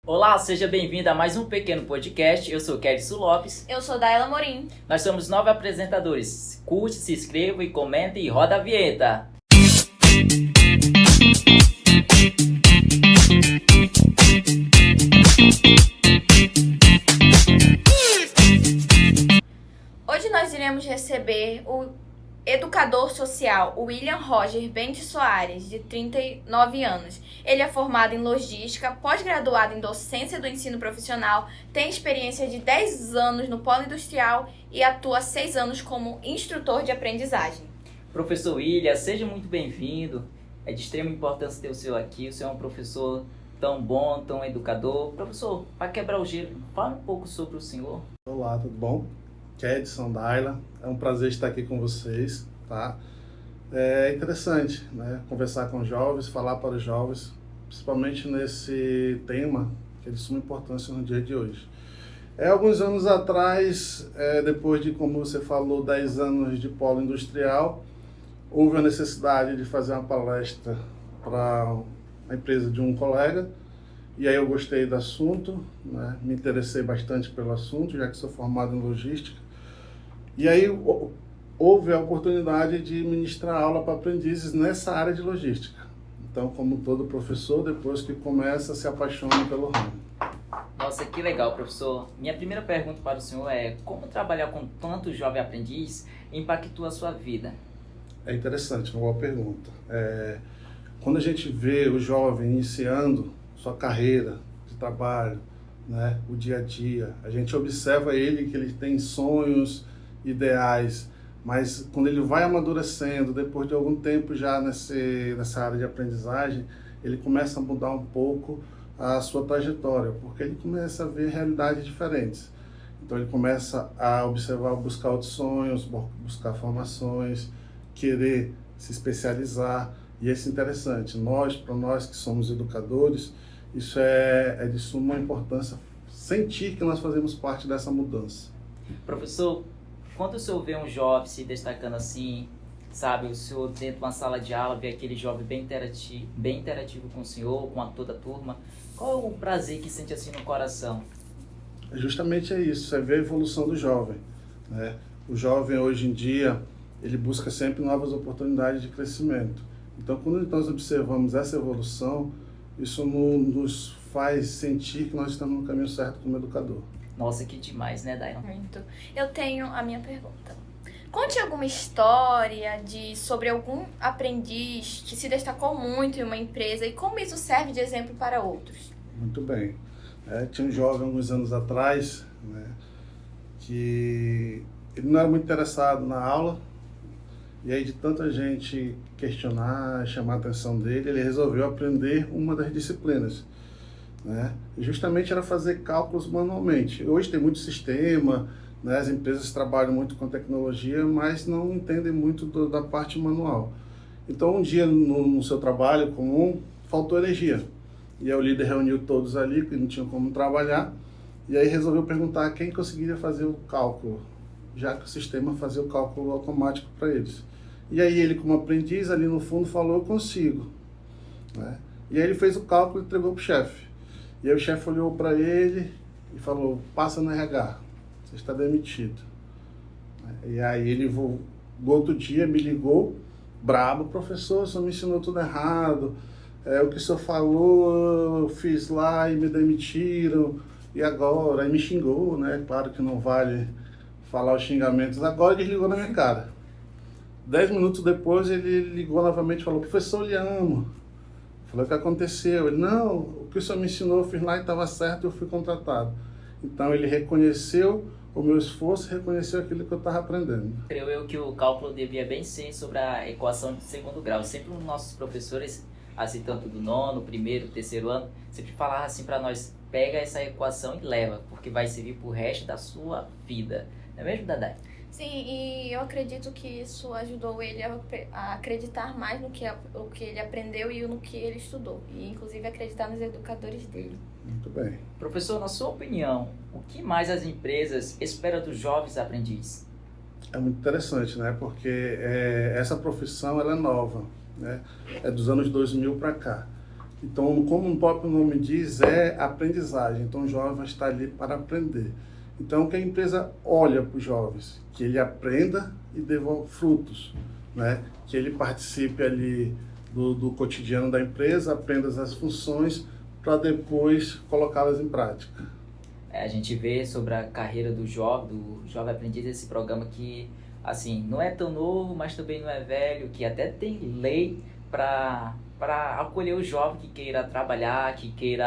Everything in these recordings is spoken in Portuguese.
Olá, seja bem-vindo a mais um pequeno podcast. Eu sou Kelson Lopes. Eu sou Daila Morim. Nós somos 9 apresentadores. Curte, se inscreva e comente e roda a vinheta. Hoje nós iremos receber o educador social William Roger Bente Soares, de 39 anos. Ele é formado em logística, pós-graduado em docência do ensino profissional, tem experiência de 10 anos no polo industrial e atua há 6 anos como instrutor de aprendizagem. Professor William, seja muito bem-vindo. É de extrema importância ter o senhor aqui. O senhor é um professor tão bom, tão educador. Professor, para quebrar o gelo, fala um pouco sobre o senhor. Olá, tudo bom? Kedson, Daila, é um prazer estar aqui com vocês, tá? É interessante, né? Conversar com jovens, falar para os jovens, principalmente nesse tema que é de suma importância no dia de hoje. Alguns anos atrás, depois de, como você falou, 10 anos de polo industrial, houve a necessidade de fazer uma palestra para a empresa de um colega, e aí eu gostei do assunto, né? Me interessei bastante pelo assunto, já que sou formado em logística. E aí houve a oportunidade de ministrar aula para aprendizes nessa área de logística. Então, como todo professor, depois que começa, se apaixona pelo ramo. Nossa, que legal, professor. Minha primeira pergunta para o senhor é: como trabalhar com tanto jovem aprendiz impactou a sua vida? É interessante, uma boa pergunta. Quando a gente vê o jovem iniciando sua carreira de trabalho, né, o dia a dia, a gente observa ele que ele tem sonhos, ideais, mas quando ele vai amadurecendo, depois de algum tempo já nessa área de aprendizagem, ele começa a mudar um pouco a sua trajetória, porque ele começa a ver realidades diferentes. Então ele começa a observar, buscar outros sonhos, buscar formações, querer se especializar, e isso é interessante. Para nós que somos educadores, isso é de suma importância, sentir que nós fazemos parte dessa mudança. Professor, quando o senhor vê um jovem se destacando assim, sabe, o senhor dentro de uma sala de aula vê aquele jovem bem interativo com o senhor, com toda a turma, qual é o prazer que sente assim no coração? Justamente é isso, é ver a evolução do jovem, né? O jovem hoje em dia, ele busca sempre novas oportunidades de crescimento. Então, quando nós observamos essa evolução, isso nos faz sentir que nós estamos no caminho certo como educador. Nossa, que demais, né, Daila? Muito. Eu tenho a minha pergunta. Conte alguma história sobre algum aprendiz que se destacou muito em uma empresa e como isso serve de exemplo para outros. Muito bem. Tinha um jovem alguns anos atrás, né, que ele não era muito interessado na aula, e aí de tanta gente questionar, chamar a atenção dele, ele resolveu aprender uma das disciplinas, né? E justamente era fazer cálculos manualmente. Hoje tem muito sistema, né? As empresas trabalham muito com tecnologia, mas não entendem muito da parte manual. Então um dia no seu trabalho comum faltou energia, e aí o líder reuniu todos ali, que não tinham como trabalhar, e aí resolveu perguntar quem conseguiria fazer o cálculo, já que o sistema fazia o cálculo automático para eles. E aí ele, como aprendiz, ali no fundo falou: eu consigo, né? E aí ele fez o cálculo e entregou para o chefe. E aí o chefe olhou para ele e falou: passa no RH, você está demitido. E aí ele, no outro dia, me ligou, brabo: professor, o senhor me ensinou tudo errado, o que o senhor falou eu fiz lá e me demitiram, e agora? Aí me xingou, né? Claro que não vale falar os xingamentos agora, e desligou na minha cara. 10 minutos depois ele ligou novamente e falou: professor, eu lhe amo. Falei: o que aconteceu? Ele: não, o que o senhor me ensinou eu fiz lá e estava certo, eu fui contratado. Então ele reconheceu o meu esforço, reconheceu aquilo que eu estava aprendendo. Creio eu que o cálculo devia bem ser sobre a equação de segundo grau. Sempre os nossos professores, assim, tanto do nono, primeiro, terceiro ano, sempre falavam assim para nós: pega essa equação e leva, porque vai servir pro resto da sua vida. Não é mesmo, Dadai? Sim, e eu acredito que isso ajudou ele a acreditar mais no que ele aprendeu e no que ele estudou. E, inclusive, acreditar nos educadores dele. Muito bem. Professor, na sua opinião, o que mais as empresas esperam dos jovens aprendizes? É muito interessante, né? Porque essa profissão ela é nova, né? É dos anos 2000 para cá. Então, como o próprio nome diz, é aprendizagem. Então, o jovem vai estar ali para aprender. Então, que a empresa olha para os jovens, que ele aprenda e devolva frutos, né? Que ele participe ali do cotidiano da empresa, aprenda as funções para depois colocá-las em prática. A gente vê sobre a carreira do jovem aprendiz, esse programa que, assim, não é tão novo, mas também não é velho, que até tem lei para acolher o jovem que queira trabalhar, que queira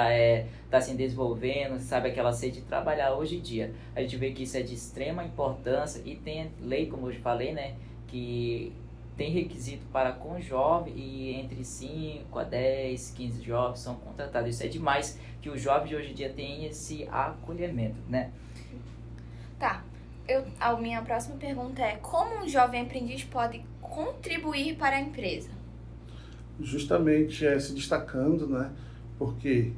tá se desenvolvendo, sabe, aquela sede de trabalhar hoje em dia. A gente vê que isso é de extrema importância e tem lei, como eu já falei, né, que tem requisito para com o jovem e entre 5 a 10, 15 jovens são contratados. Isso é demais que o jovem de hoje em dia tem esse acolhimento, né? Tá. A minha próxima pergunta é: como um jovem aprendiz pode contribuir para a empresa? Justamente se destacando, né? Porque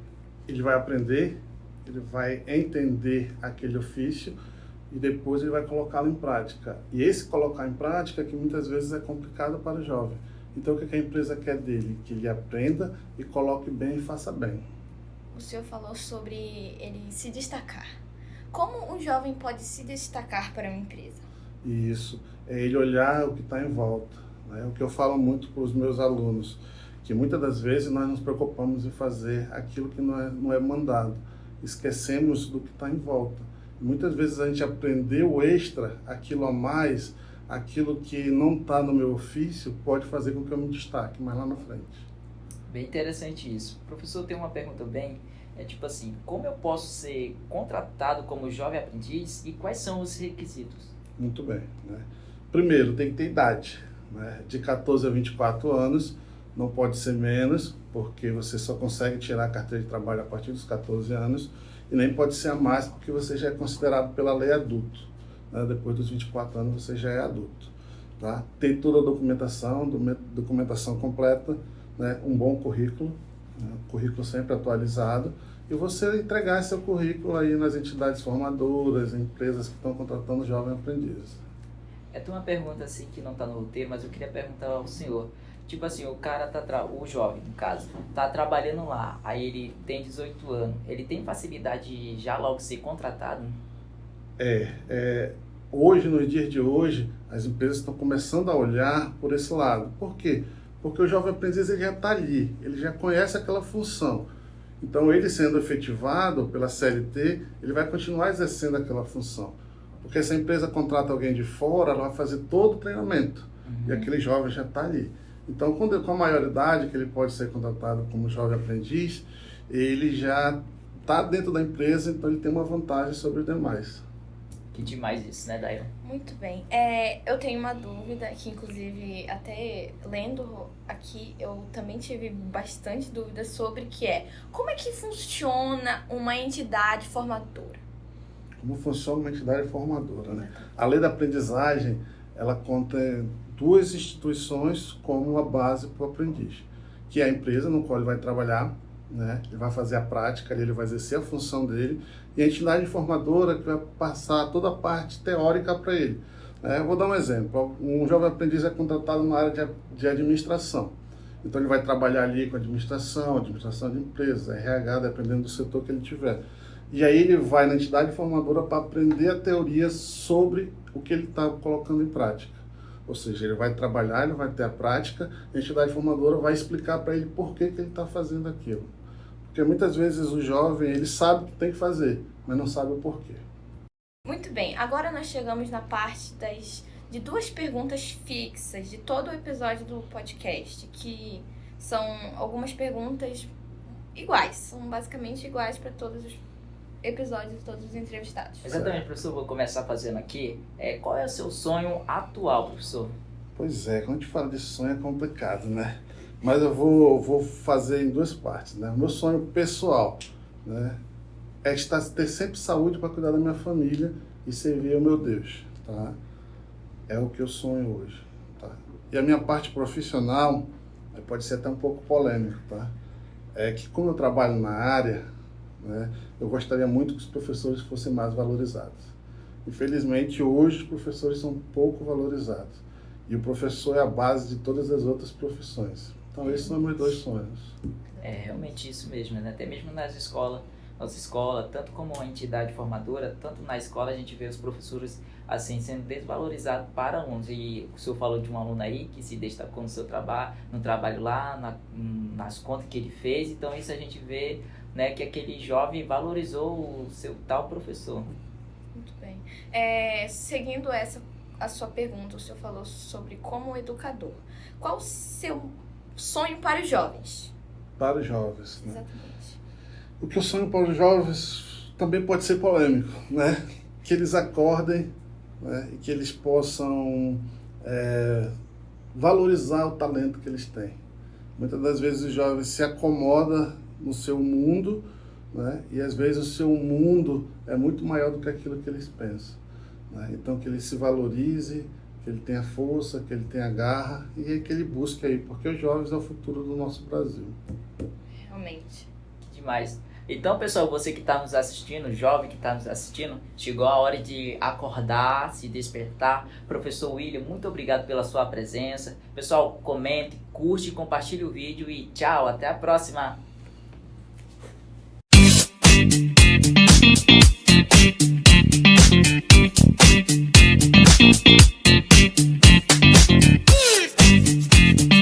ele vai aprender, ele vai entender aquele ofício e depois ele vai colocá-lo em prática. E esse colocar em prática que muitas vezes é complicado para o jovem. Então, o que a empresa quer dele? Que ele aprenda e coloque bem e faça bem. O senhor falou sobre ele se destacar. Como um jovem pode se destacar para uma empresa? Isso, é ele olhar o que está em volta, né? O que eu falo muito para os meus alunos, que muitas das vezes nós nos preocupamos em fazer aquilo que não é mandado, esquecemos do que está em volta. Muitas vezes a gente aprendeu extra, aquilo a mais, aquilo que não está no meu ofício, pode fazer com que eu me destaque mais lá na frente. Bem interessante isso. Professor, tem uma pergunta bem, tipo assim, como eu posso ser contratado como jovem aprendiz e quais são os requisitos? Muito bem, né? Primeiro, tem que ter idade, né? De 14 a 24 anos, não pode ser menos, porque você só consegue tirar a carteira de trabalho a partir dos 14 anos, e nem pode ser a mais, porque você já é considerado pela lei adulto, né? Depois dos 24 anos você já é adulto, tá? Tem toda a documentação completa, né? Um bom currículo, né? Currículo sempre atualizado, e você entregar seu currículo aí nas entidades formadoras, empresas que estão contratando jovens aprendizes. Tem uma pergunta assim que não está no roteiro, mas eu queria perguntar ao senhor. Tipo assim, o cara o jovem, no caso, tá trabalhando lá, aí ele tem 18 anos, ele tem facilidade de já logo ser contratado? Hoje, nos dias de hoje, as empresas estão começando a olhar por esse lado. Por quê? Porque o jovem aprendiz ele já está ali, ele já conhece aquela função. Então, ele sendo efetivado pela CLT, ele vai continuar exercendo aquela função. Porque se a empresa contrata alguém de fora, ela vai fazer todo o treinamento. E aquele jovem já está ali. Então, com a maioridade que ele pode ser contratado como jovem aprendiz, ele já está dentro da empresa, então ele tem uma vantagem sobre os demais. Que demais isso, né, Daíra? Muito bem. Eu tenho uma dúvida que, inclusive, até lendo aqui, eu também tive bastante dúvida sobre, que como é que funciona uma entidade formadora? Como funciona uma entidade formadora, né? A lei da aprendizagem, ela conta duas instituições como uma base para o aprendiz, que é a empresa no qual ele vai trabalhar, né? Ele vai fazer a prática, ele vai exercer a função dele, e a entidade formadora que vai passar toda a parte teórica para ele. Eu vou dar um exemplo. Um jovem aprendiz é contratado na área de administração. Então ele vai trabalhar ali com administração de empresas, RH, dependendo do setor que ele tiver. E aí ele vai na entidade formadora para aprender a teoria sobre o que ele está colocando em prática. Ou seja, ele vai trabalhar, ele vai ter a prática, a entidade formadora vai explicar para ele por que ele está fazendo aquilo. Porque muitas vezes o jovem, ele sabe o que tem que fazer, mas não sabe o porquê. Muito bem, agora nós chegamos na parte de duas perguntas fixas de todo o episódio do podcast, que são algumas perguntas iguais, são basicamente iguais para todos os episódios de todos os entrevistados. Exatamente, professor, vou começar fazendo aqui. Qual é o seu sonho atual, professor? Pois é, quando a gente fala de sonho é complicado, né? Mas eu vou fazer em duas partes, né? O meu sonho pessoal, né, é ter sempre saúde para cuidar da minha família e servir ao meu Deus, tá? É o que eu sonho hoje, tá? E a minha parte profissional pode ser até um pouco polêmico, tá? É que como eu trabalho na área, né, eu gostaria muito que os professores fossem mais valorizados. Infelizmente, hoje os professores são pouco valorizados. E o professor é a base de todas as outras profissões. Então esses são meus 2 sonhos. É realmente isso mesmo, né? Até mesmo nas escolas, nossa escola, tanto como uma entidade formadora, tanto na escola a gente vê os professores assim sendo desvalorizados para alunos. E o senhor falou de um aluno aí que se destacou no seu trabalho, no trabalho lá, nas contas que ele fez. Então isso a gente vê, né, que aquele jovem valorizou o seu tal professor. Muito bem. Seguindo a sua pergunta, o senhor falou sobre como educador. Qual o seu sonho para os jovens? Para os jovens, né? Exatamente. O que eu sonho para os jovens também pode ser polêmico, né? Que eles acordem, né? E que eles possam valorizar o talento que eles têm. Muitas das vezes os jovens se acomodam no seu mundo, né? E às vezes o seu mundo é muito maior do que aquilo que eles pensam, né? Então que ele se valorize, que ele tenha força, que ele tenha garra e que ele busque aí, porque os jovens é o futuro do nosso Brasil. Realmente. Demais. Então, pessoal, você que está nos assistindo, jovem que está nos assistindo, chegou a hora de acordar, se despertar. Professor William, muito obrigado pela sua presença. Pessoal, comente, curte, compartilhe o vídeo e tchau, até a próxima.